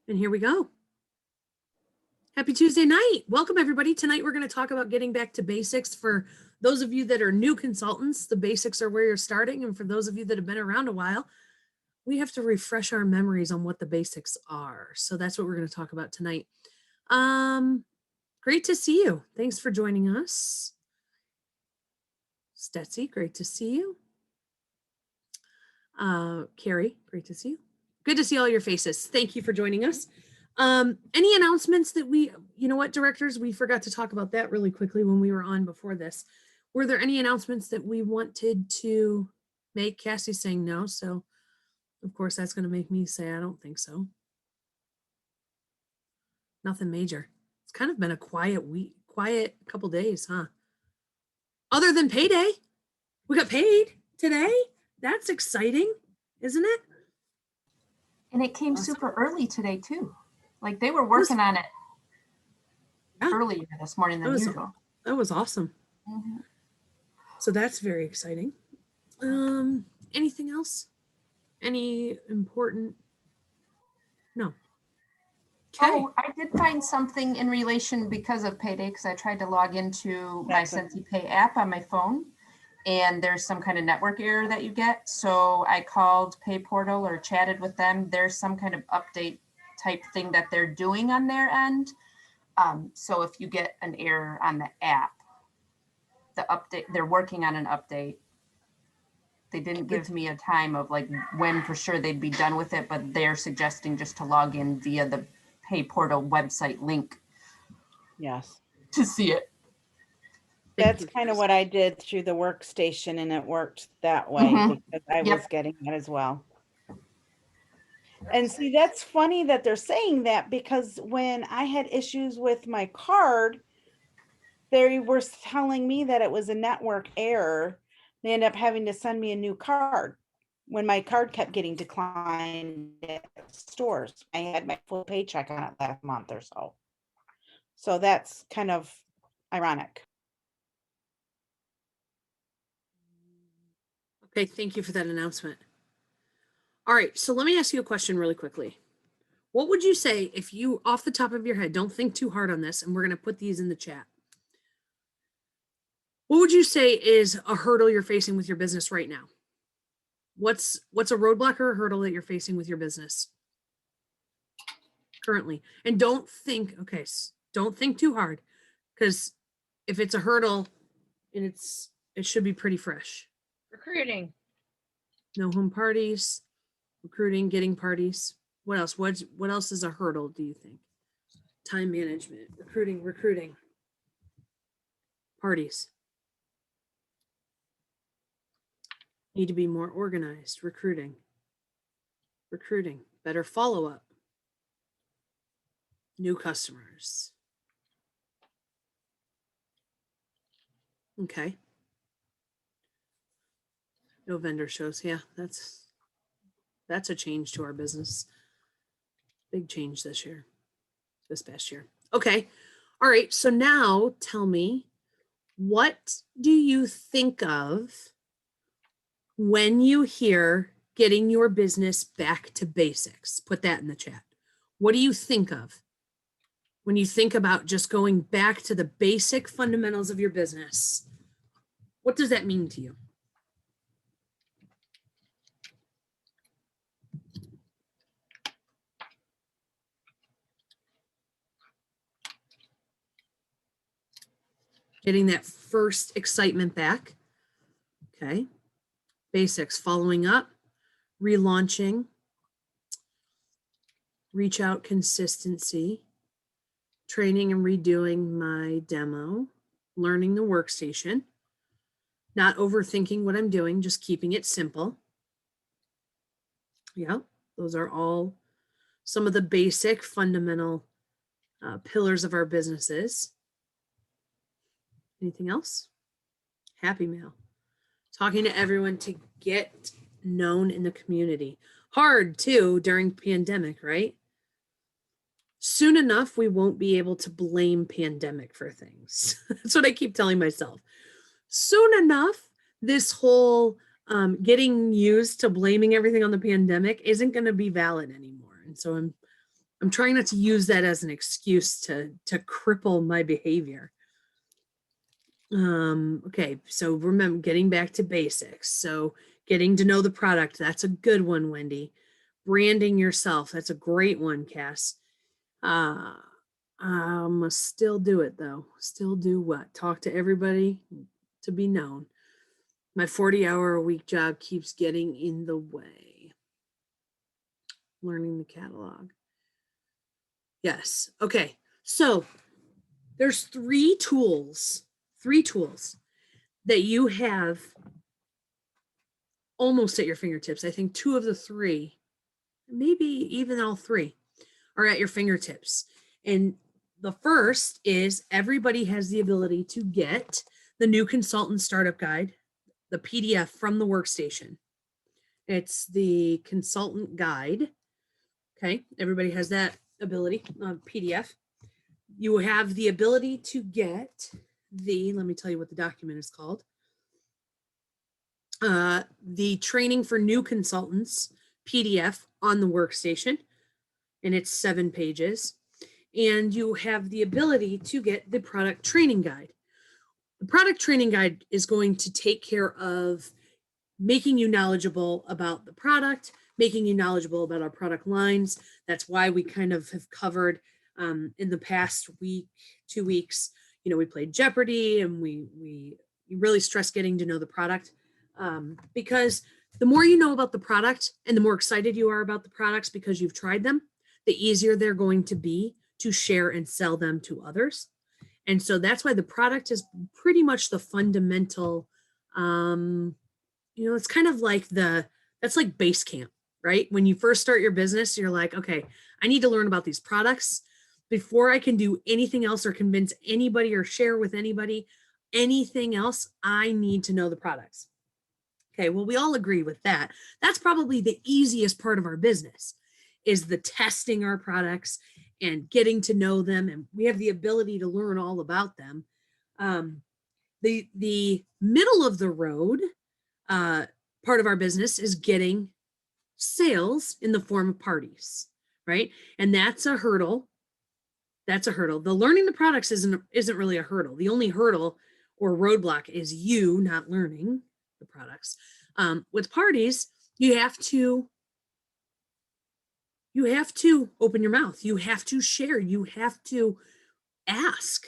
And here we go. Happy Tuesday night. Welcome everybody. Tonight we're going to talk about getting back to basics. For those of you that are new consultants, the basics are where you're starting. And for those of you that have been around a while, we have to refresh our memories on what the basics are. So that's what we're going to talk about tonight. Great to see you. Thanks for joining us. Scentsy, great to see you. Carrie, great to see you. Good to see all your faces. Thank you for joining us. Any announcements that directors, we forgot to talk about that really quickly when we were on before this. Were there any announcements that we wanted to make? Cassie's saying no, so of course that's going to make me say I don't think so. Nothing major. It's kind of been a quiet couple days, huh? Other than payday. We got paid today. That's exciting, isn't it? And it came super early today too. Like they were working on it earlier this morning than usual. That was awesome. Mm-hmm. So that's very exciting. Anything else? Any important? No. Okay. Oh, I did find something in relation because of payday, because I tried to log into my Scentsy Pay app on my phone, and there's some kind of network error that you get. So I called Pay Portal or chatted with them. There's some kind of update type thing that they're doing on their end. So if you get an error on the app, the update, they're working on an update. They didn't give me a time of like when for sure they'd be done with it, but they're suggesting just to log in via the Pay Portal website link. Yes. To see it. That's kind of what I did through the workstation, and it worked that way because I was getting that as well. And see, that's funny that they're saying that, because when I had issues with my card, they were telling me that it was a network error. They ended up having to send me a new card when my card kept getting declined at stores. I had my full paycheck on it last month or so. So that's kind of ironic. Okay, thank you for that announcement. All right, so let me ask you a question really quickly. What would you say if you, off the top of your head, don't think too hard on this, and we're going to put these in the chat. What would you say is a hurdle you're facing with your business right now? What's a roadblock or a hurdle that you're facing with your business currently? And don't think too hard, because if it's a hurdle, and it should be pretty fresh. Recruiting. No home parties. Recruiting, getting parties. What else? What else is a hurdle, do you think? Time management, recruiting. Parties. Need to be more organized. Recruiting. Better follow-up. New customers. Okay. No vendor shows. Yeah, that's a change to our business. Big change this past year. Okay. All right. So now tell me, what do you think of when you hear getting your business back to basics? Put that in the chat. What do you think of when you think about just going back to the basic fundamentals of your business? What does that mean to you? Getting that first excitement back. Okay. Basics, following up, relaunching, reach out consistency, training and redoing my demo, learning the workstation, not overthinking what I'm doing, just keeping it simple. Yeah, those are all some of the basic fundamental pillars of our businesses. Anything else? Happy mail. Talking to everyone to get known in the community. Hard too during pandemic, right? Soon enough, we won't be able to blame pandemic for things. That's what I keep telling myself. Soon enough, this whole getting used to blaming everything on the pandemic isn't going to be valid anymore. And so I'm trying not to use that as an excuse to cripple my behavior. Okay, so remember, getting back to basics. So getting to know the product, that's a good one, Wendy. Branding yourself, that's a great one, Cass. Still do it though. Still do what? Talk to everybody to be known. My 40-hour-a-week job keeps getting in the way. Learning the catalog. Yes. Okay. So there's three tools that you have almost at your fingertips. I think two of the three, maybe even all three, are at your fingertips. And the first is everybody has the ability to get the new consultant startup guide, the PDF from the workstation. It's the consultant guide. Okay, everybody has that ability, PDF. You have the ability to get let me tell you what the document is called. The training for new consultants PDF on the workstation, and it's 7 pages. And you have the ability to get the product training guide. The product training guide is going to take care of making you knowledgeable about the product, making you knowledgeable about our product lines. That's why we kind of have covered in the past week, 2 weeks, we played Jeopardy, and we really stress getting to know the product, because the more you know about the product and the more excited you are about the products because you've tried them, the easier they're going to be to share and sell them to others. And so that's why the product is pretty much the fundamental, it's kind of like that's like base camp, right? When you first start your business, you're like, okay, I need to learn about these products before I can do anything else or convince anybody or share with anybody anything else. I need to know the products. Okay, well, we all agree with that. That's probably the easiest part of our business, is the testing our products and getting to know them, and we have the ability to learn all about them. The middle of the road part of our business is getting sales in the form of parties, right? And that's a hurdle. The learning the products isn't really a hurdle. The only hurdle or roadblock is you not learning the products. With parties, you have to open your mouth. You have to share. You have to ask.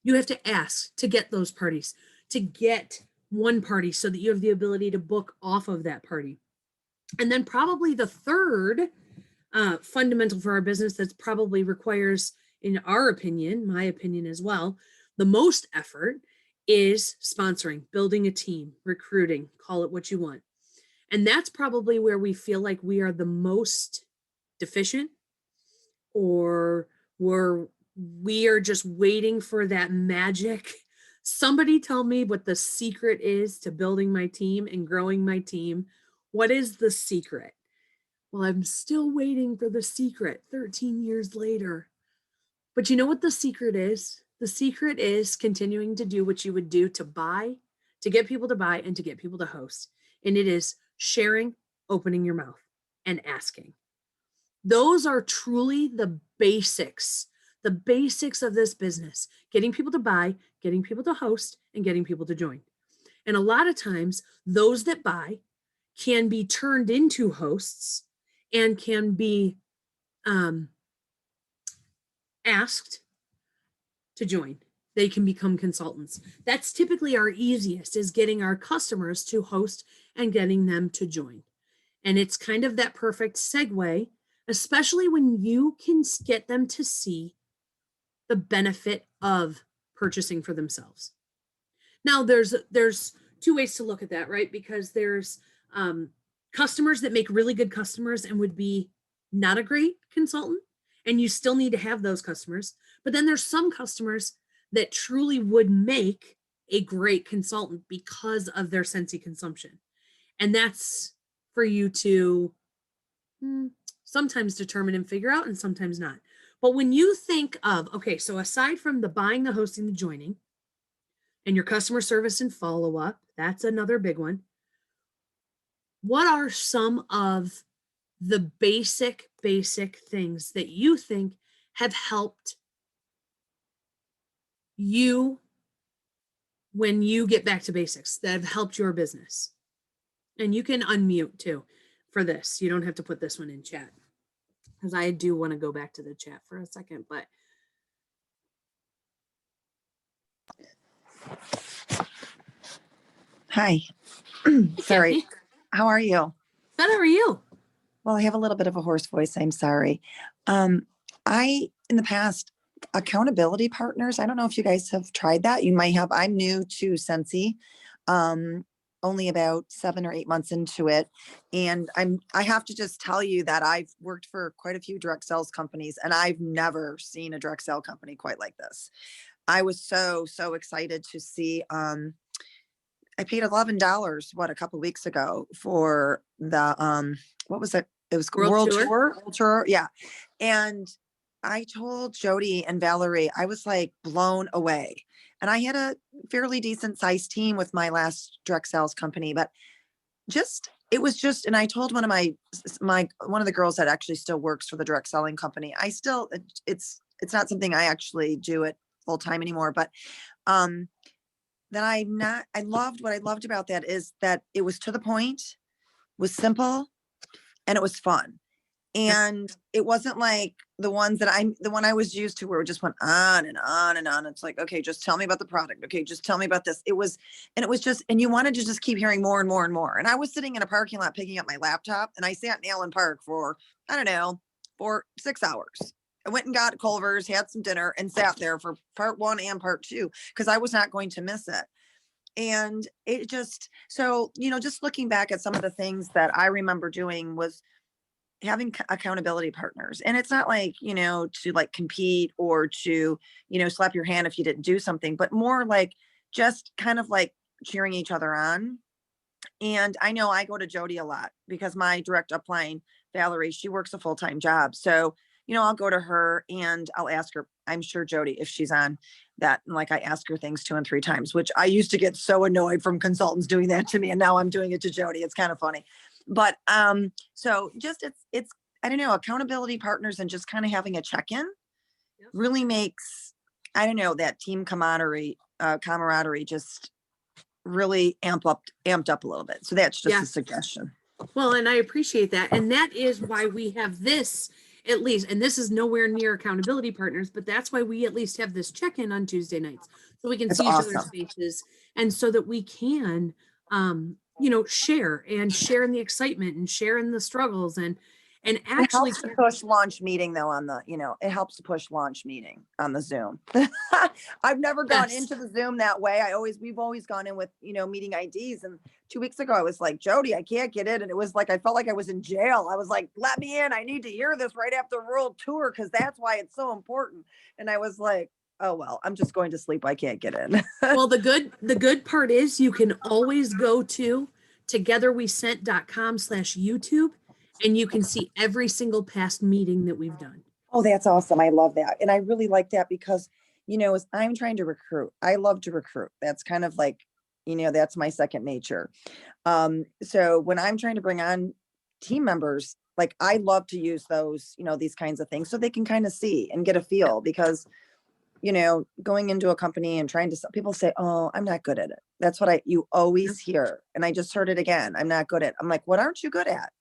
You have to ask to get those parties, to get one party so that you have the ability to book off of that party. And then probably the third fundamental for our business that probably requires, in our opinion, my opinion as well, the most effort is sponsoring, building a team, recruiting, call it what you want. And that's probably where we feel like we are the most deficient, or we are just waiting for that magic. Somebody tell me what the secret is to building my team and growing my team. What is the secret? Well, I'm still waiting for the secret 13 years later. But you know what the secret is? The secret is continuing to do what you would do to get people to buy, and to get people to host. And it is sharing, opening your mouth, and asking. Those are truly the basics of this business: getting people to buy, getting people to host, and getting people to join. And a lot of times, those that buy can be turned into hosts and can be asked to join. They can become consultants. That's typically our easiest, is getting our customers to host and getting them to join. And it's kind of that perfect segue, especially when you can get them to see the benefit of purchasing for themselves. Now, there's two ways to look at that, right? Because there's customers that make really good customers and would be not a great consultant, and you still need to have those customers. But then there's some customers that truly would make a great consultant because of their Scentsy consumption. And that's for you to sometimes determine and figure out, and sometimes not. But when you think of, okay, so aside from the buying, the hosting, the joining, and your customer service and follow-up, that's another big one. What are some of the basic basic things that you think have helped you when you get back to basics, that have helped your business? And you can unmute too for this. You don't have to put this one in chat, because I do want to go back to the chat for a second, but Hi. Sorry. Kathy, How are you? good, how are you? Well, I have a little bit of a hoarse voice. I'm sorry. I, in the past, accountability partners, I don't know if you guys have tried that. You might have. I'm new to Scentsy, only about 7 or 8 months into it. And I have to just tell you that I've worked for quite a few direct sales companies, and I've never seen a direct sale company quite like this. I was so excited to see, I paid $11, a couple of weeks ago for the, what was it? It was World Tour? World Tour. Yeah. And I told Jody and Valerie, I was like blown away. And I had a fairly decent sized team with my last direct sales company, but it was just, and I told one of one of the girls that actually still works for the direct selling company. It's not something I actually do it full time anymore, but, I loved what I loved about that is that it was to the point, was simple, and it was fun. And it wasn't like the one I was used to where it just went on and on and on. It's like, okay, just tell me about the product. Okay, just tell me about this. And you wanted to just keep hearing more and more and more. And I was sitting in a parking lot picking up my laptop, and I sat in Allen Park for, I don't know, for 6 hours. I went and got Culver's, had some dinner, and sat there for part 1 and part 2 because I was not going to miss it. And it just, so, just looking back at some of the things that I remember doing was having accountability partners. And it's not like, to like compete or to, slap your hand if you didn't do something, but more like just kind of like cheering each other on. And I know I go to Jody a lot because my direct upline, Valerie, she works a full-time job. So, I'll go to her and I'll ask her, I'm sure Jody, if she's on that, and like I ask her things 2 and 3 times, which I used to get so annoyed from consultants doing that to me. And now I'm doing it to Jody. It's kind of funny. But so just it's I don't know, accountability partners and just kind of having a check-in really makes, I don't know, that team camaraderie just really amped up a little bit. So that's just a suggestion. Well, and I appreciate that. And that is why we have this, at least, and this is nowhere near accountability partners, but that's why we at least have this check-in on Tuesday nights, so we can see each other's faces, and so that we can, share in the excitement and share in the struggles and actually it helps to push launch meeting though it helps to push launch meeting on the Zoom. I've never gone into the Zoom that way. We've always gone in with, meeting IDs. And 2 weeks ago I was like, Jody, I can't get in. And it was like, I felt like I was in jail. I was like, let me in. I need to hear this right after World Tour, because that's why it's so important. And I was like, oh, well, I'm just going to sleep. I can't get in. Well, the good part is you can always go to togetherwescent.com/YouTube, and you can see every single past meeting that we've done. Oh, that's awesome. I love that. And I really like that because, as I'm trying to recruit, I love to recruit. That's kind of like, that's my second nature. So when I'm trying to bring on team members, like I love to use those, these kinds of things so they can kind of see and get a feel, because, going into a company and trying to, people say, oh, I'm not good at it. That's what you always hear. And I just heard it again. I'm not good at. I'm like, what aren't you good at?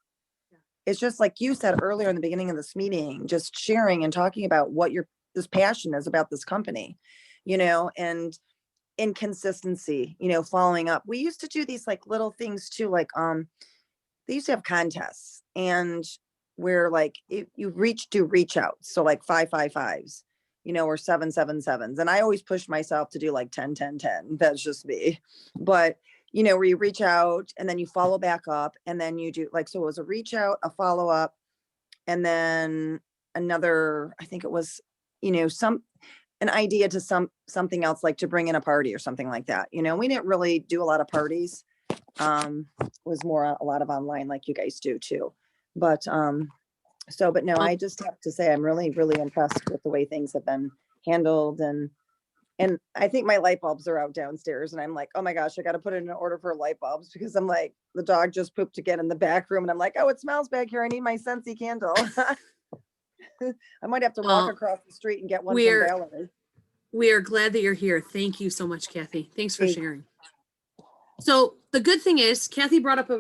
It's just like you said earlier in the beginning of this meeting, just sharing and talking about what this passion is about this company, and inconsistency, following up. We used to do these like little things too, like, they used to have contests, and where like you do reach out. So like 555s, or 777s. And I always push myself to do like 10, 10, 10. That's just me. But where you reach out and then you follow back up, and then you do like, so it was a reach out, a follow up, and then another, I think it was, an idea to something else, like to bring in a party or something like that. We didn't really do a lot of parties. Was more a lot of online like you guys do too. But, but no, I just have to say, I'm really, really impressed with the way things have been handled. And I think my light bulbs are out downstairs, and I'm like, oh my gosh, I got to put in an order for light bulbs, because I'm like, the dog just pooped again in the back room. And I'm like, oh, it smells back here. I need my Scentsy candle. I might have to walk Oh, across the street and get one from we're Valerie. we are glad that you're here. Thank you so much, Kathy. Thanks for Hey. sharing. So the good thing is, Kathy brought up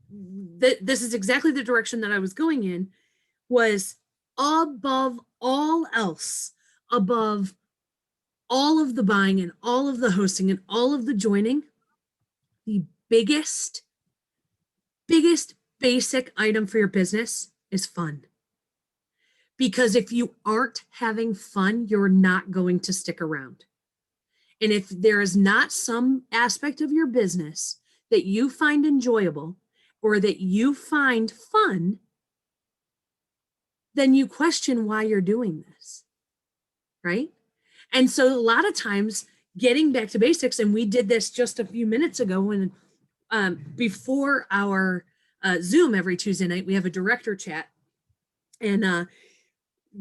this is exactly the direction that I was going in, was above all else, above all of the buying and all of the hosting and all of the joining, the biggest basic item for your business is fun. Because if you aren't having fun, you're not going to stick around. And if there is not some aspect of your business that you find enjoyable or that you find fun, then you question why you're doing this, right? And so a lot of times getting back to basics, and we did this just a few minutes ago when before our Zoom every Tuesday night, we have a director chat. And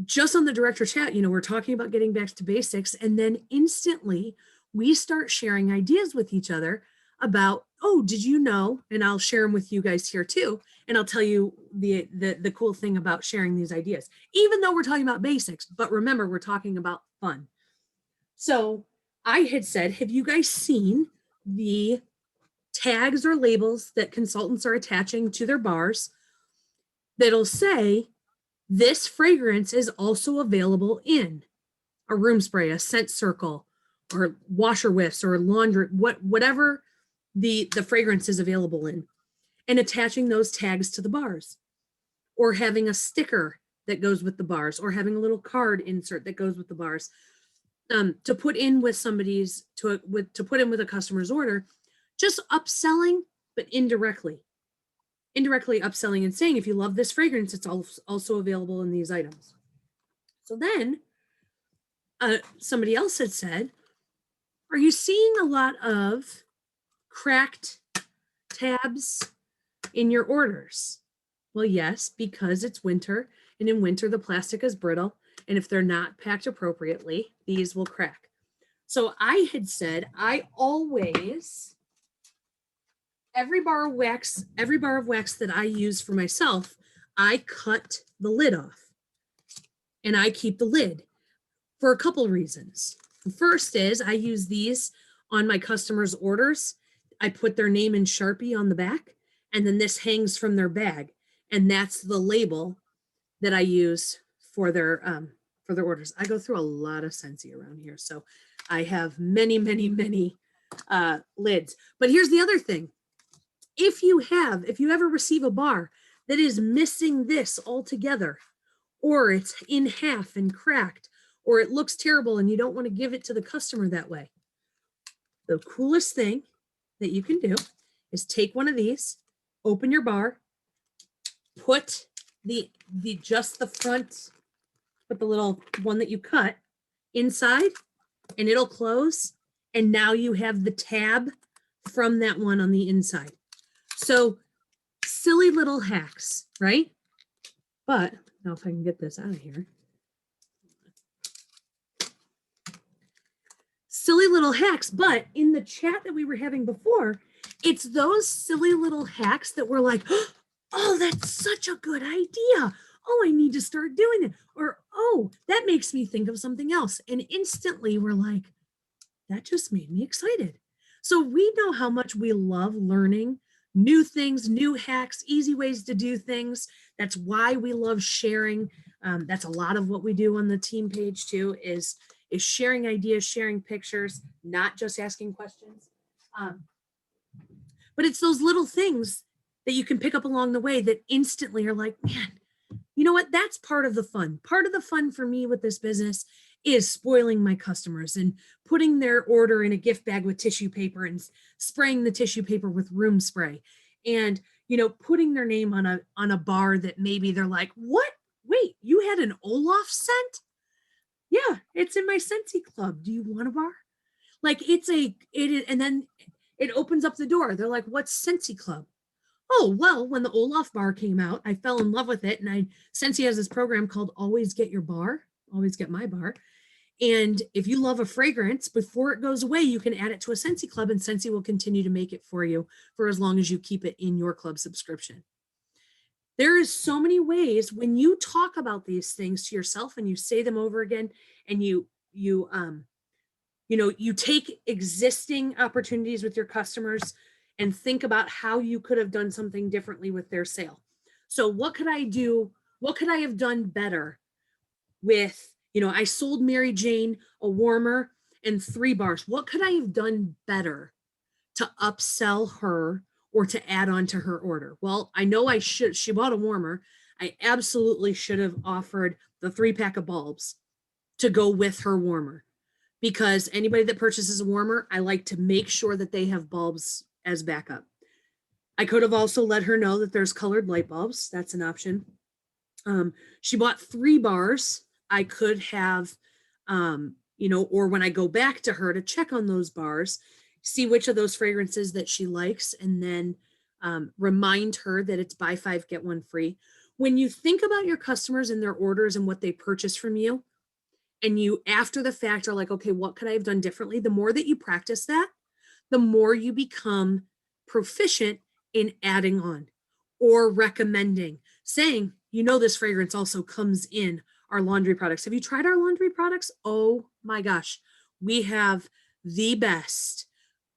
just on the director chat, we're talking about getting back to basics. And then instantly we start sharing ideas with each other about, oh, did you know? And I'll share them with you guys here too. And I'll tell you the cool thing about sharing these ideas, even though we're talking about basics, but remember, we're talking about fun. So I had said, have you guys seen the tags or labels that consultants are attaching to their bars that'll say, this fragrance is also available in a room spray, a scent circle, or washer whiffs, or laundry, whatever the fragrance is available in, and attaching those tags to the bars, or having a sticker that goes with the bars, or having a little card insert that goes with the bars, to put in with somebody's to put in with a customer's order, just upselling, but indirectly upselling and saying, if you love this fragrance, it's also available in these items. So then somebody else had said, are you seeing a lot of cracked tabs in your orders? Well, yes, because it's winter, and in winter the plastic is brittle, and if they're not packed appropriately, these will crack. So I had said, I always, every bar of wax that I use for myself, I cut the lid off and I keep the lid for a couple reasons. The first is I use these on my customers' orders. I put their name in Sharpie on the back, and then this hangs from their bag. And that's the label that I use for their orders. I go through a lot of Scentsy around here. So I have many lids. But here's the other thing. If you ever receive a bar that is missing this altogether, or it's in half and cracked, or it looks terrible and you don't want to give it to the customer that way, the coolest thing that you can do is take one of these, open your bar, put just the front, put the little one that you cut inside, and it'll close. And now you have the tab from that one on the inside. So silly little hacks, right? But now if I can get this out of here. Silly little hacks, but in the chat that we were having before, it's those silly little hacks that we're like, oh, that's such a good idea. Oh, I need to start doing it. Or, oh, that makes me think of something else. And instantly we're like, that just made me excited. So we know how much we love learning new things, new hacks, easy ways to do things. That's why we love sharing. That's a lot of what we do on the team page too, is sharing ideas, sharing pictures, not just asking questions. But it's those little things that you can pick up along the way that instantly are like, man, you know what? That's part of the fun. Part of the fun for me with this business is spoiling my customers and putting their order in a gift bag with tissue paper and spraying the tissue paper with room spray, and putting their name on a bar that maybe they're like, what? Wait, you had an Olaf scent? Yeah, it's in my Scentsy club. Do you want a bar? Like and then it opens up the door. They're like, what's Scentsy club? Oh, well, when the Olaf bar came out, I fell in love with it. And Scentsy has this program called Always Get Your Bar, Always Get My Bar. And if you love a fragrance, before it goes away, you can add it to a Scentsy club, and Scentsy will continue to make it for you for as long as you keep it in your club subscription. There is so many ways when you talk about these things to yourself and you say them over again, and you you take existing opportunities with your customers and think about how you could have done something differently with their sale. So what could I do? What could I have done better with, I sold Mary Jane a warmer and 3 bars. What could I have done better to upsell her or to add on to her order? Well, I know she bought a warmer. I absolutely should have offered the 3-pack of bulbs to go with her warmer, because anybody that purchases a warmer, I like to make sure that they have bulbs as backup. I could have also let her know that there's colored light bulbs. That's an option. She bought 3 bars. I could have, or when I go back to her to check on those bars, see which of those fragrances that she likes, and then remind her that it's buy 5, get 1 free. When you think about your customers and their orders and what they purchase from you, and you after the fact are like, okay, what could I have done differently? The more that you practice that, the more you become proficient in adding on or recommending, saying, this fragrance also comes in our laundry products. Have you tried our laundry products? Oh my gosh, we have the best,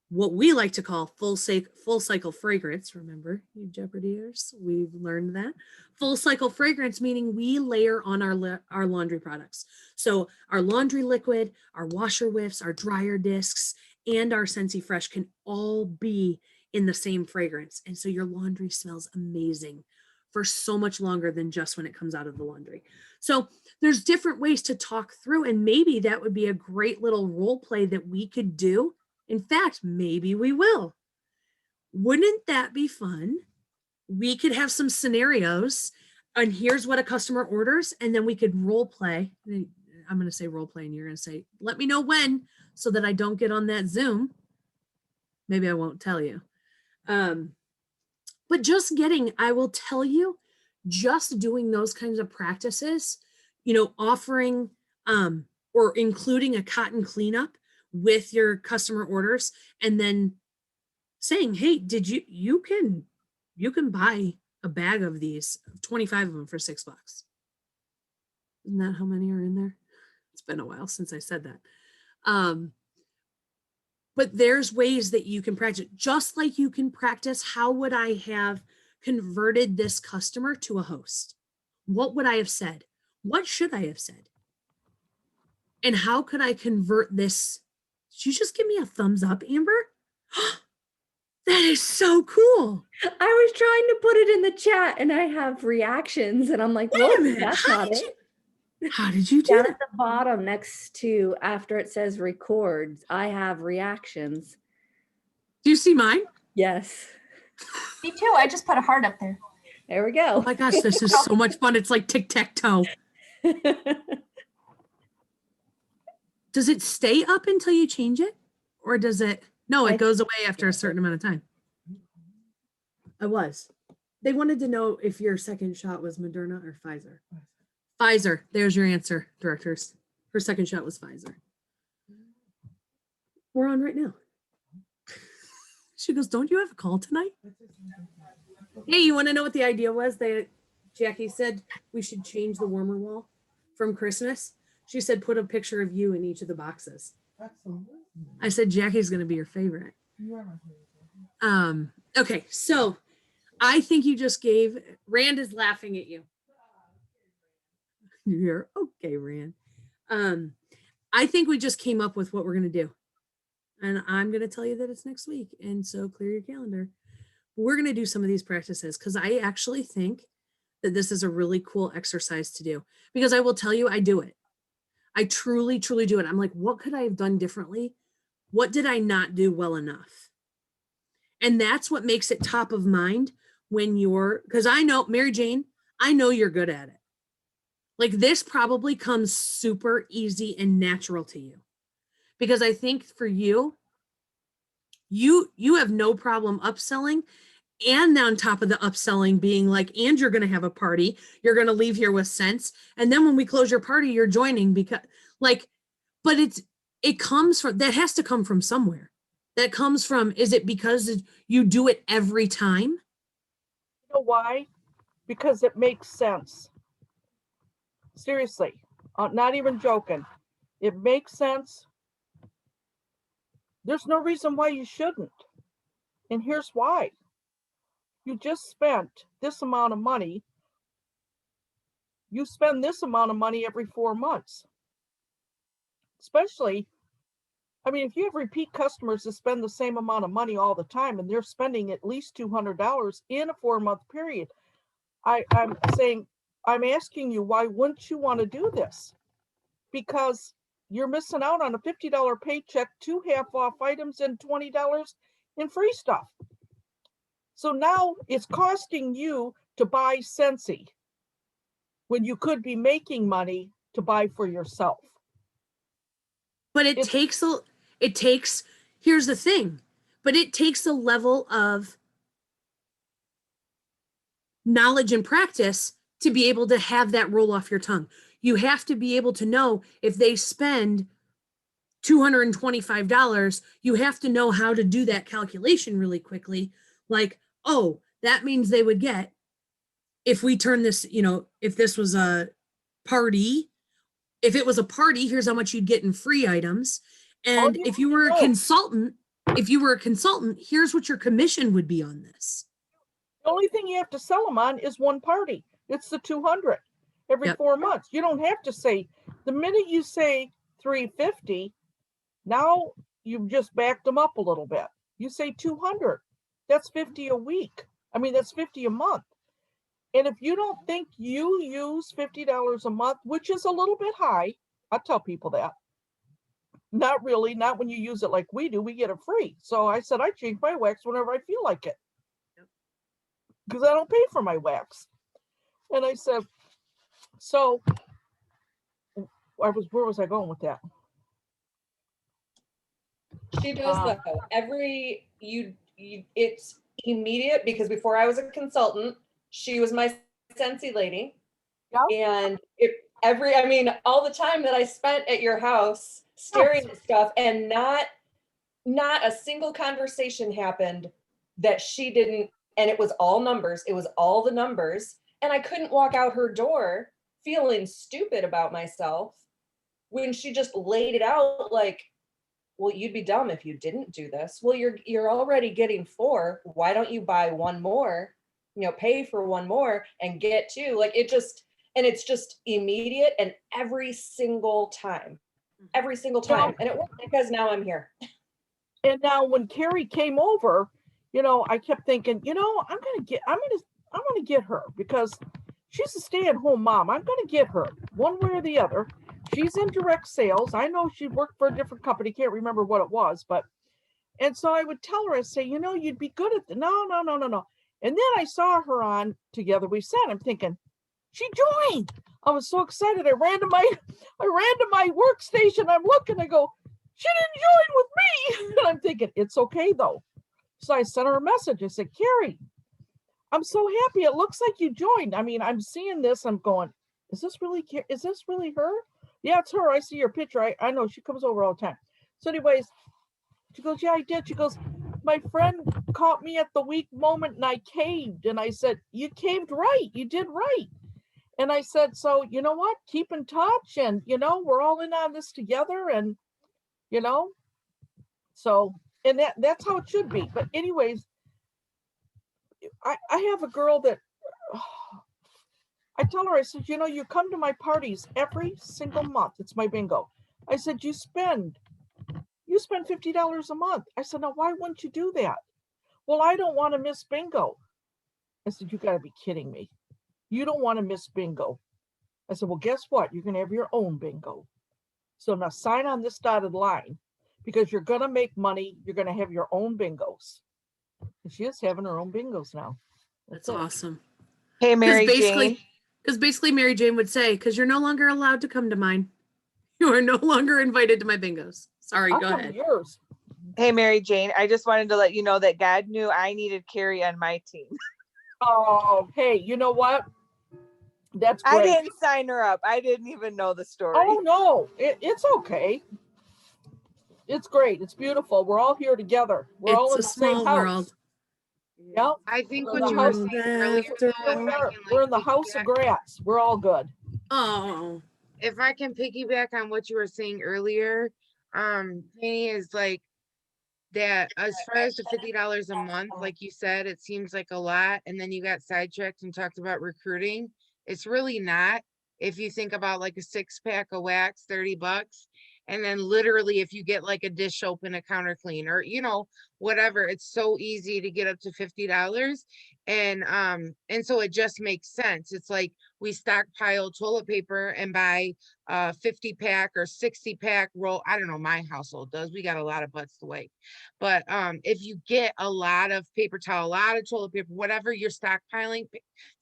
what we like to call full cycle fragrance. Remember, you Jeopardyers, we've learned that. Full cycle fragrance, meaning we layer on our laundry products. So our laundry liquid, our washer whiffs, our dryer discs, and our Scentsy Fresh can all be in the same fragrance. And so your laundry smells amazing for so much longer than just when it comes out of the laundry. So there's different ways to talk through, and maybe that would be a great little role play that we could do. In fact, maybe we will. Wouldn't that be fun? We could have some scenarios, and here's what a customer orders, and then we could role play. I'm going to say role play, and you're going to say, let me know when, so that I don't get on that Zoom. Maybe I won't tell you. But I will tell you, just doing those kinds of practices, offering or including a cotton cleanup with your customer orders, and then saying, hey, you can buy a bag of these, 25 of them for $6. Isn't that how many are in there? It's been a while since I said that. But there's ways that you can practice, just like you can practice, how would I have converted this customer to a host? What would I have said? What should I have said? And how could I convert this? Did you just give me a thumbs up, Amber? That is so cool. I was trying to put it in the chat and I have reactions and I'm like, Wait a minute. That's not it. How did you do Down that? at the bottom next to after it says records, I have reactions. Do you see mine? Yes. Me too. I just put a heart up there. There we go. Oh my gosh, this is so much fun. It's like tic-tac-toe. Does it stay up until you change it? Or does it? No, it goes away after a certain amount of time. They wanted to know if your second shot was Moderna or Pfizer. Pfizer. There's your answer, directors. Her second shot was Pfizer. We're on right now. She goes, don't you have a call tonight? Hey, you want to know what the idea was? Jackie said we should change the warmer wall from Christmas. She said, put a picture of you in each of the boxes. I said, Jackie's going to be your favorite. Okay, so I think you just gave, Rand is laughing at you. You're okay, Rand. I think we just came up with what we're going to do. And I'm going to tell you that it's next week. And so clear your calendar. We're going to do some of these practices because I actually think that this is a really cool exercise to do, because I will tell you, I do it. I truly, truly do it. I'm like, what could I have done differently? What did I not do well enough? And that's what makes it top of mind when because I know, Mary Jane, I know you're good at it. Like this probably comes super easy and natural to you, because I think for you have no problem upselling, and on top of the upselling being like, and you're going to have a party, you're going to leave here with scents. And then when we close your party, you're joining because but it comes from, that has to come from somewhere. That comes from, is it because you do it every time? You know why? because it makes sense. Seriously, not even joking. It makes sense. There's no reason why you shouldn't. And here's why. You just spent this amount of money. You spend this amount of money every 4 months. Especially, I mean, if you have repeat customers that spend the same amount of money all the time and they're spending at least $200 in a 4-month period, I'm asking you, why wouldn't you want to do this? Because you're missing out on a $50 paycheck, 2 half-off items, and $20 in free stuff. So now it's costing you to buy Scentsy when you could be making money to buy for yourself. But it takes, here's the thing, but it takes a level of knowledge and practice to be able to have that roll off your tongue. You have to be able to know if they spend $225, you have to know how to do that calculation really quickly. Like, oh, that means they would get, if we turn this, if this was a party, if it was a party, here's how much you'd get in free items. And if you were a consultant, here's what your commission would be on this. The only thing you have to sell them on is one party. It's the 200 every 4 months. You don't have to say, the minute you say 350, now you've just backed them up a little bit. You say 200, that's 50 a week. I mean, that's 50 a month. And if you don't think you use $50 a month, which is a little bit high, I tell people that. Not really, not when you use it like we do, we get it free. So I said, I change my wax whenever I feel like it. Because I don't pay for my wax. And I said, so where was I going with that? She does though. It's immediate, because before I was a consultant, she was my Scentsy lady. Yep. And all the time that I spent at your house staring at stuff, and not a single conversation happened that she didn't, and it was all numbers. It was all the numbers. And I couldn't walk out her door feeling stupid about myself when she just laid it out like, well, you'd be dumb if you didn't do this. Well, you're already getting 4. Why don't you buy one more, pay for one more and get 2? Like, it's just immediate, and every single time. And it worked because now I'm here. And now when Carrie came over, I kept thinking, I'm going to get her, because she's a stay-at-home mom. I'm going to get her one way or the other. She's in direct sales. I know she worked for a different company. Can't remember what it was, and so I would tell her, I'd say, you'd be good at no. And then I saw her on Together We Sat. I'm thinking, she joined. I was so excited. I ran to my workstation. I'm looking, I go, she didn't join with me. And I'm thinking, it's okay though. So I sent her a message. I said, Carrie, I'm so happy. It looks like you joined. I mean, I'm seeing this. I'm going, is this really her? Yeah, it's her. I see your picture. I know, she comes over all the time. So anyways, she goes, yeah, I did. She goes, my friend caught me at the weak moment and I caved. And I said, you caved right. You did right. And I said, so you know what? Keep in touch. And, we're all in on this together. And, so, and that's how it should be. But anyways, I have a girl that I tell her, I said, you come to my parties every single month. It's my bingo. I said, you spend $50 a month. I said, now why wouldn't you do that? Well, I don't want to miss bingo. I said, you got to be kidding me. You don't want to miss bingo. I said, well, guess what? You're going to have your own bingo. So now sign on this dotted line, because you're going to make money. You're going to have your own bingos. And she is having her own bingos now. That's awesome. Hey, Mary Jane. Because basically Mary Jane would say, because you're no longer allowed to come to mine. You are no longer invited to my bingos. Sorry, go ahead. Yours. Hey, Mary Jane. I just wanted to let you know that God knew I needed Carrie on my team. Oh, hey, you know what? That's great. I didn't sign her up. I didn't even know the story. Oh, no, it's okay. It's great. It's beautiful. We're all here together. We're all in the same house. World. Yep. I think We're what in you were the saying earlier, After though, if I We're, can we're like in the house of piggyback, Gratz. We're all good. Oh, if I can piggyback on what you were saying earlier, Penny, is like that as far as the $50 a month, like you said, it seems like a lot, and then you got sidetracked and talked about recruiting. It's really not. If you think about like a 6-pack of wax, $30, and then literally if you get like a dish soap and a counter clean, or whatever, it's so easy to get up to $50. And so it just makes sense. It's like we stockpile toilet paper and buy 50-pack or 60-pack roll. I don't know, my household does. We got a lot of butts to wipe. But if you get a lot of paper towel, a lot of toilet paper, whatever you're stockpiling,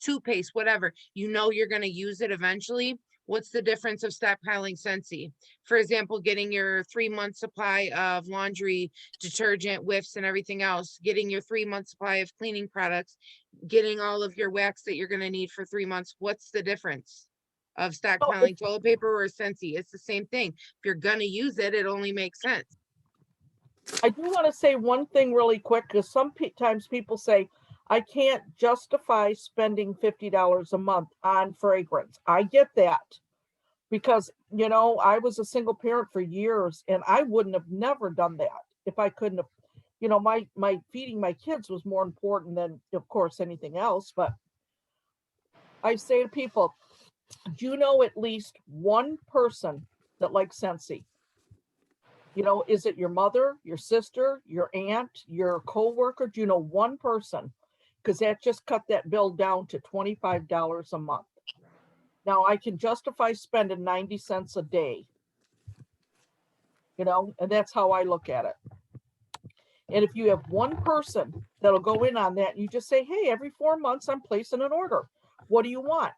toothpaste, whatever, you're going to use it eventually. What's the difference of stockpiling Scentsy? For example, getting your 3-month supply of laundry detergent, whiffs, and everything else, getting your 3-month supply of cleaning products, getting all of your wax that you're going to need for 3 months. What's the difference of stockpiling toilet paper or Scentsy? It's the same thing. If you're going to use it, it only makes sense. I do want to say one thing really quick, because sometimes people say, I can't justify spending $50 a month on fragrance. I get that because, I was a single parent for years and I wouldn't have never done that if I couldn't have, my feeding my kids was more important than, of course, anything else. But I say to people, do you know at least one person that likes Scentsy? Is it your mother, your sister, your aunt, your coworker? Do you know one person? Because that just cut that bill down to $25 a month. Now I can justify spending 90 cents a day, and that's how I look at it. And if you have one person that'll go in on that, and you just say, hey, every 4 months I'm placing an order. What do you want?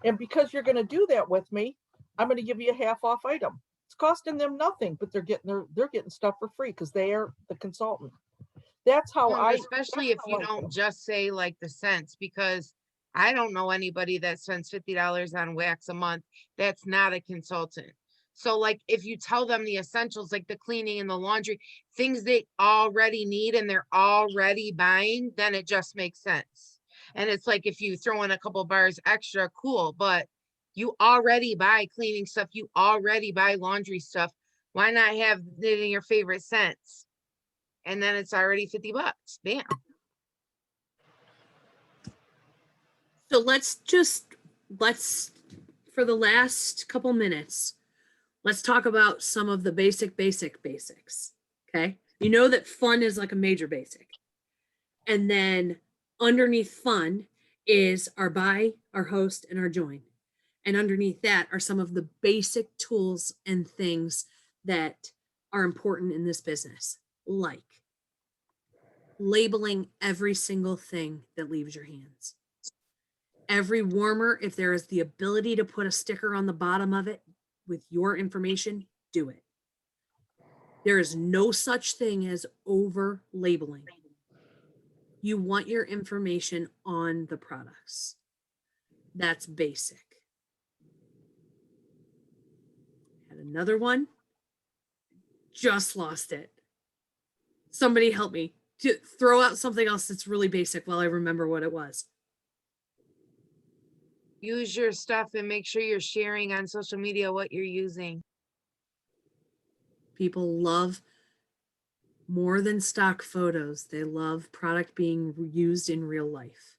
And because you're going to do that with me, I'm going to give you a half off item. It's costing them nothing, but they're getting stuff for free because they are the consultant. That's how especially if you don't just say like the cents, because I don't know anybody that spends $50 on wax a month that's not a consultant. So like if you tell them the essentials, like the cleaning and the laundry, things they already need and they're already buying, then it just makes sense. And it's like if you throw in a couple bars extra, cool, but you already buy cleaning stuff, you already buy laundry stuff. Why not have it in your favorite scents? And then it's already $50. Bam. so let's for the last couple minutes, let's talk about some of the basics. Okay. You know that fun is like a major basic. And then underneath fun is our buy, our host, and our join. And underneath that are some of the basic tools and things that are important in this business, like labeling every single thing that leaves your hands. Every warmer, if there is the ability to put a sticker on the bottom of it with your information, do it. There is no such thing as over labeling. You want your information on the products. That's basic. Had another one. Just lost it. Somebody help me to throw out something else that's really basic while I remember what it was. Use your stuff and make sure you're sharing on social media what you're using. People love more than stock photos. They love product being used in real life.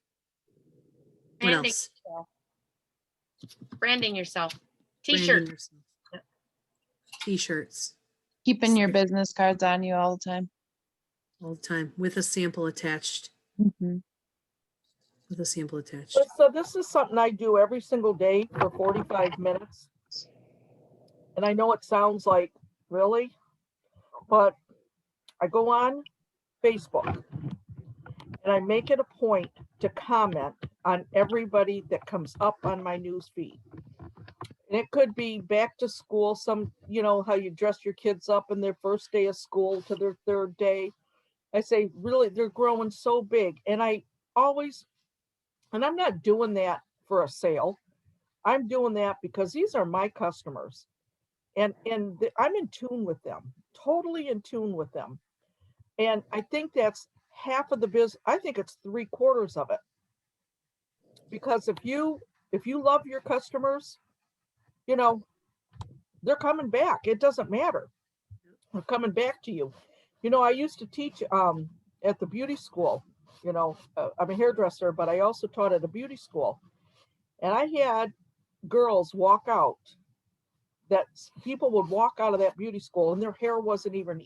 What Branding else? yourself. Branding yourself. Branding T-shirt. yourself. T-shirts Keeping your business cards on you all the time. all the time with a sample attached. Mhm. With a sample attached. So this is something I do every single day for 45 minutes. And I know it sounds like, really? But I go on Facebook and I make it a point to comment on everybody that comes up on my news feed. And it could be back to school, how you dress your kids up in their first day of school to their third day. I say, really, they're growing so big. And I'm not doing that for a sale. I'm doing that because these are my customers. And I'm in tune with them, totally in tune with them. And I think that's half of the business. I think it's 3/4 of it. Because if you love your customers, you know, they're coming back. It doesn't matter. They're coming back to you. You know, I used to teach at the beauty school. You know, I'm a hairdresser, but I also taught at a beauty school. And I had girls walk out, that people would walk out of that beauty school and their hair wasn't even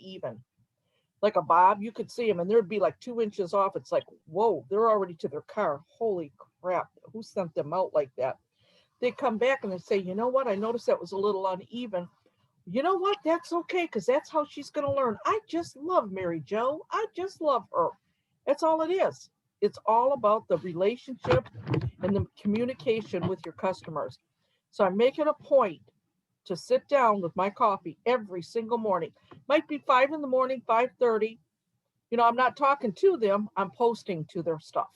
like a bob. You could see them and there'd be like 2 inches off. It's like, whoa, they're already to their car. Holy crap, who sent them out like that? They come back and they say, you know what, I noticed that was a little uneven. You know what, that's okay, because that's how she's going to learn. I just love Mary Jo. I just love her. That's all it is. It's all about the relationship and the communication with your customers. So I'm making a point to sit down with my coffee every single morning. Might be 5 in the morning, 5:30. You know, I'm not talking to them. I'm posting to their stuff.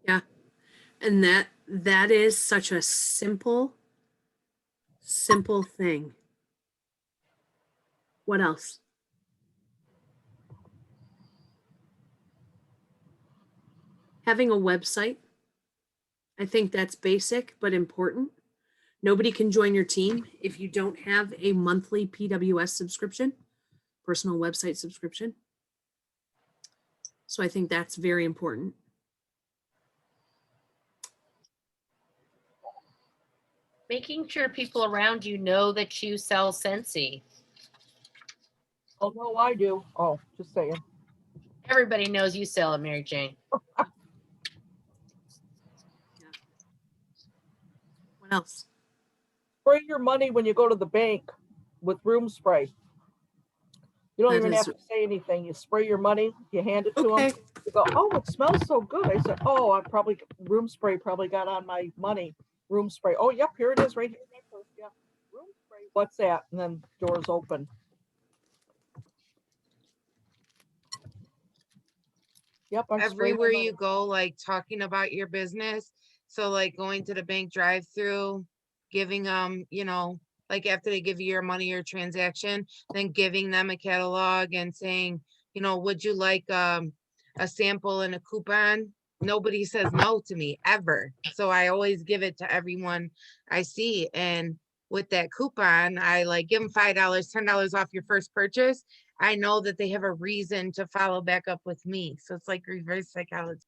Yeah. And that is such a simple thing. What else? Having a website. I think that's basic but important. Nobody can join your team if you don't have a monthly PWS subscription, personal website subscription. So I think that's very important. Making sure people around you know that you sell Scentsy. Oh, no, I do. Oh, just saying. Everybody knows you sell it, Mary Jane. What else? Spray your money when you go to the bank with room spray. You don't even have to say anything. You spray your money, you hand it to them. You go, oh, it smells so good. I said, oh, I probably, room spray probably got on my money. Room spray. Oh, yep, here it is right here. Yeah. Room spray. What's that? And then doors open. Yep. Everywhere you go, like talking about your business. So like going to the bank drive-through, giving them, you know, like after they give you your money or transaction, then giving them a catalog and saying, you know, would you like a sample and a coupon? Nobody says no to me ever. So I always give it to everyone I see. And with that coupon, I like give them $5, $10 off your first purchase. I know that they have a reason to follow back up with me. So it's like reverse psychology.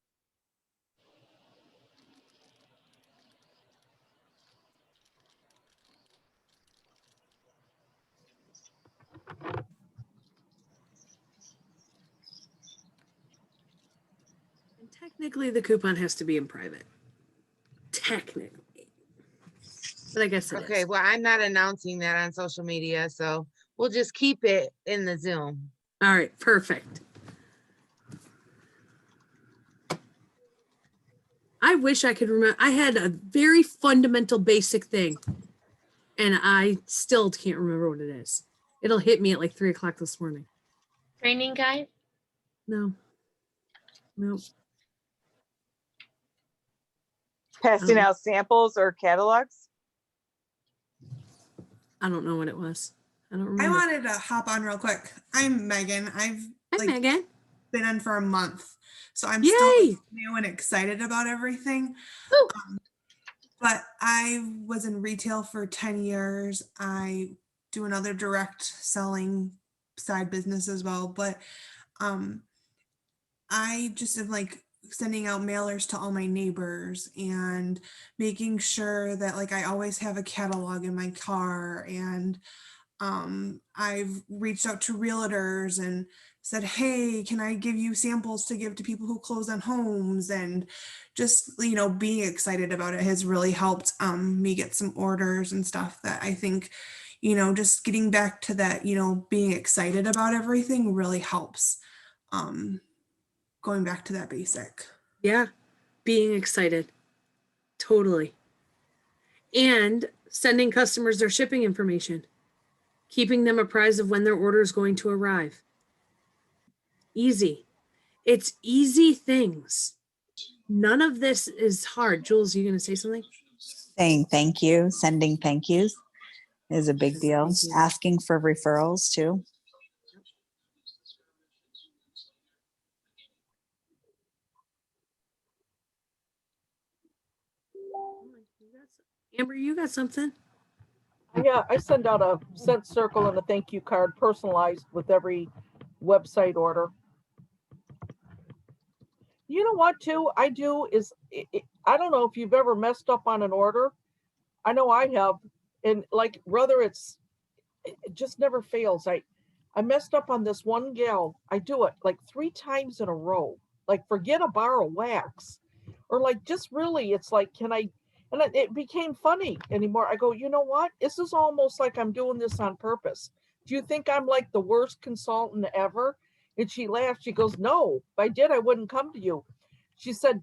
And technically the coupon has to be in private. Technically. But I guess it Okay, is. well, I'm not announcing that on social media, so we'll just keep it in the Zoom. All right, perfect. I wish I could remember. I had a very fundamental basic thing and I still can't remember what it is. It'll hit me at like 3 o'clock this morning. Training guide? No. Passing out samples or catalogs? I don't know what it was. I don't remember. I wanted to hop on real quick. I'm Megan. I've Megan. Been on for a month, so I'm Yay! still new and excited about everything. But I was in retail for 10 years. I do another direct selling side business as well, but I just am like sending out mailers to all my neighbors and making sure that like I always have a catalog in my car, and I've reached out to realtors and said, hey, can I give you samples to give to people who close on homes? And just, you know, being excited about it has really helped me get some orders and stuff that I think, you know, just getting back to that, you know, being excited about everything really helps. Going back to that basic. Yeah, being excited. Totally. And sending customers their shipping information. Keeping them apprised of when their order is going to arrive. Easy. It's easy things. None of this is hard. Jules, you going to say something? Saying thank you, sending thank yous is a big deal. Asking for referrals too. Amber, you got something? Yeah, I send out a scent circle and a thank you card personalized with every website order. You know what, too, I do is, I don't know if you've ever messed up on an order. I know I have. And like, whether it just never fails. I messed up on this one gal. I do it like 3 times in a row. Like, forget a bar of wax. Or like, just really, it's like, can I, and it became funny anymore. I go, you know what? This is almost like I'm doing this on purpose. Do you think I'm like the worst consultant ever? And she laughed. She goes, no, if I did, I wouldn't come to you. She said,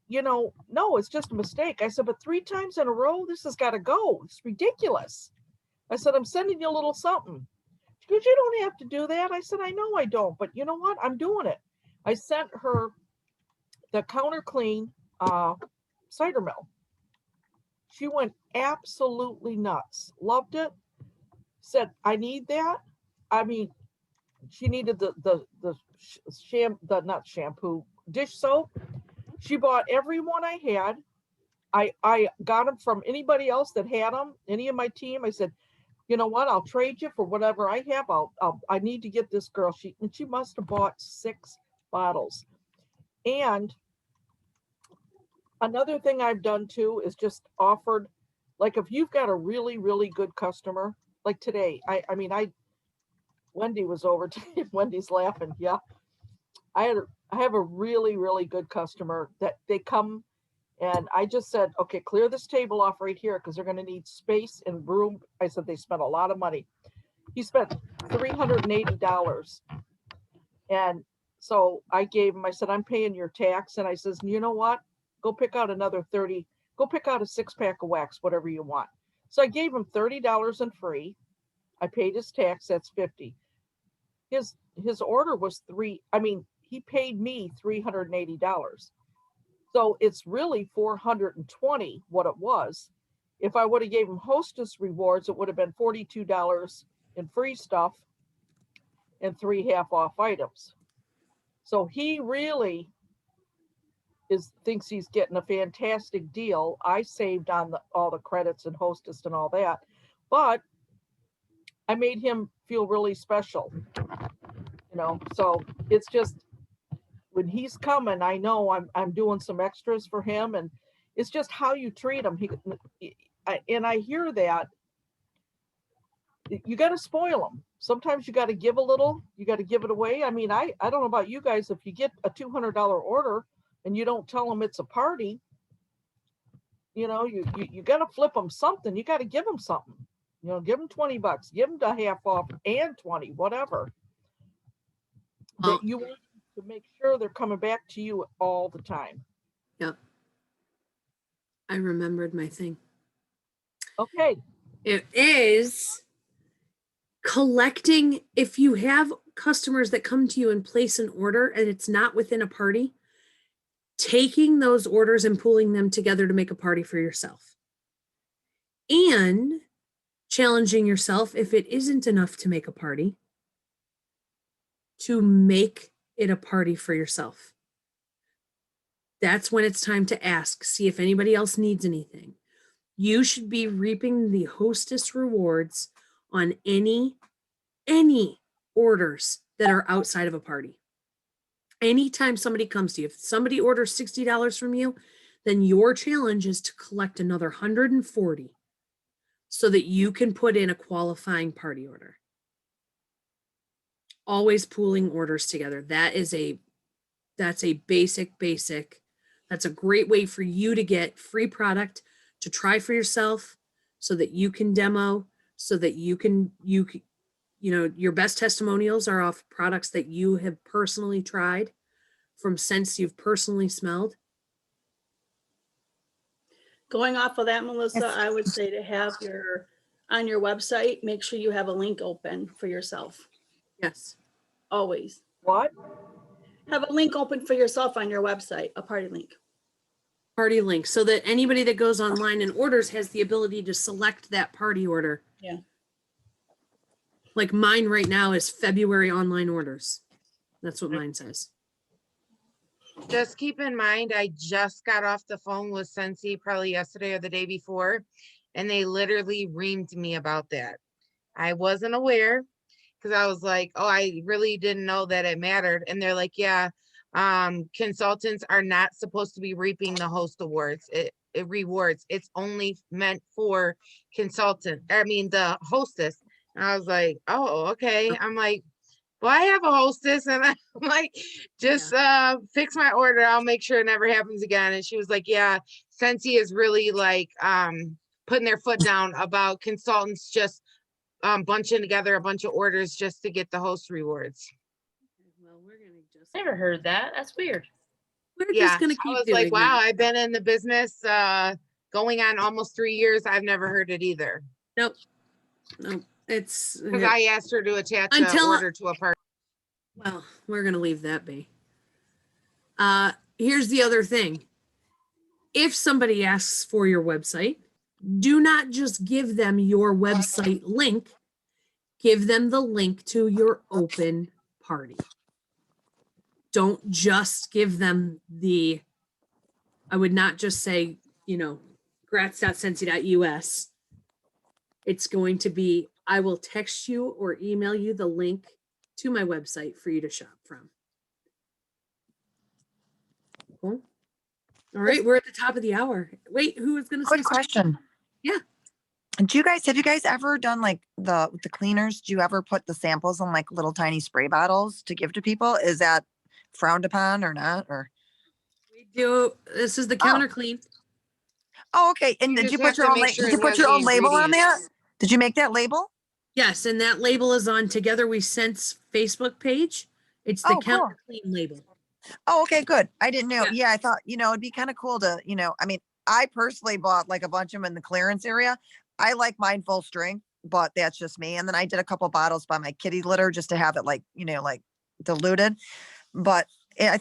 you know, no, it's just a mistake. I said, but 3 times in a row, this has got to go. It's ridiculous. I said, I'm sending you a little something. She goes, you don't have to do that. I said, I know I don't, but you know what? I'm doing it. I sent her the Counter Clean cider mill. She went absolutely nuts. Loved it. Said, I need that. I mean, she needed the not shampoo, dish soap. She bought every one I had. I got them from anybody else that had them, any of my team. I said, you know what? I'll trade you for whatever I have. I need to get this girl. She must have bought 6 bottles. And another thing I've done too is just offered, like, if you've got a really, really good customer, like today, Wendy was over today. Wendy's laughing. Yeah. I have a really, really good customer that they come and I just said, okay, clear this table off right here because they're going to need space and room. I said, they spent a lot of money. He spent $380. And so I gave him, I said, I'm paying your tax. And I says, you know what? Go pick out another 30, go pick out a 6-pack of wax, whatever you want. So I gave him $30 and free. I paid his tax, that's 50. His order was he paid me $380. So it's really $420 what it was. If I would have gave him hostess rewards, it would have been $42 in free stuff and 3 half-off items. So he really thinks he's getting a fantastic deal. I saved on all the credits and hostess and all that, but I made him feel really special, so it's just, when he's coming, I know I'm doing some extras for him, and it's just how you treat him. And I hear that you got to spoil them. Sometimes you got to give a little, you got to give it away. I mean, I don't know about you guys, if you get a $200 order and you don't tell them it's a party, you got to flip them something. You got to give them something, give them $20, give them the half off and 20, whatever. That you want to make sure they're coming back to you all the time. Yep. I remembered my thing. Okay. It is collecting. If you have customers that come to you and place an order and it's not within a party, taking those orders and pooling them together to make a party for yourself. And challenging yourself, if it isn't enough to make a party, to make it a party for yourself. That's when it's time to ask, see if anybody else needs anything. You should be reaping the hostess rewards on any orders that are outside of a party. Anytime somebody comes to you, if somebody orders $60 from you, then your challenge is to collect another $140 so that you can put in a qualifying party order. Always pooling orders together. That's a basic. That's a great way for you to get free product to try for yourself so that you can demo, so that you can, your best testimonials are off products that you have personally tried, from scents you've personally smelled. Going off of that, Melissa, I would say to have on your website, make sure you have a link open for yourself. Yes. Always. What? Have a link open for yourself on your website, a party link. Party link, so that anybody that goes online and orders has the ability to select that party order. Yeah. Like mine right now is February online orders. That's what mine says. Just keep in mind, I just got off the phone with Scentsy probably yesterday or the day before, and they literally reamed me about that. I wasn't aware because I was like, oh, I really didn't know that it mattered. And they're like, yeah, consultants are not supposed to be reaping the host awards. It rewards. It's only meant for the hostess. And I was like, oh, okay. I'm like, well, I have a hostess, and I'm like, just fix my order. I'll make sure it never happens again. And she was like, yeah, Scentsy is really like putting their foot down about consultants just bunching together a bunch of orders just to get the host rewards. Well, we're gonna just Never heard that. That's weird. we're Yeah, just gonna I keep was doing like, wow, that. I've been in the business going on almost 3 years. I've never heard it either. Nope. It's Because I asked her to attach an Until- order to a part. well, we're gonna leave that be. Here's the other thing. If somebody asks for your website, do not just give them your website link. Give them the link to your open party. Don't just give them I would not just say, gratz.scentsy.us. It's going to be, I will text you or email you the link to my website for you to shop from. Cool. All right, we're at the top of the hour. Wait, who is going to say Quick something? question. Yeah. Have you guys ever done like with the cleaners? Do you ever put the samples in like little tiny spray bottles to give to people? Is that frowned upon or not? Or We do. This is the counter clean. oh, okay. And You did you just have put your to own make sure did you it put has your the own label on that? ingredients. Did you make that label? Yes, and that label is on Together We Scents Facebook page. It's the Oh, cool. counter clean label. Oh, okay, good. I didn't know. Yeah. Yeah, I thought, it'd be kind of cool to, I mean, I personally bought like a bunch of them in the clearance area. I like mine full strength, but that's just me. And then I did a couple bottles by my kitty litter just to have it like, like diluted. But I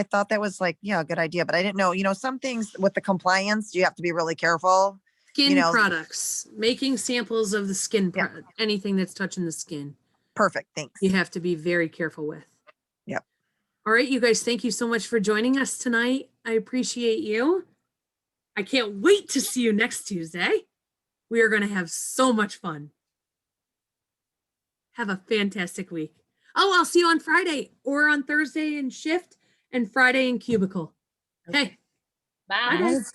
thought that was like, a good idea. But I didn't know, some things with the compliance, you have to be really careful. Skin products, making samples of the skin, anything that's touching the skin. Perfect. Thanks. You have to be very careful with. Yep. All right, you guys, thank you so much for joining us tonight. I appreciate you. I can't wait to see you next Tuesday. We are going to have so much fun. Have a fantastic week. Oh, I'll see you on Friday or on Thursday in shift and Friday in cubicle. Okay. Bye. Bye, guys.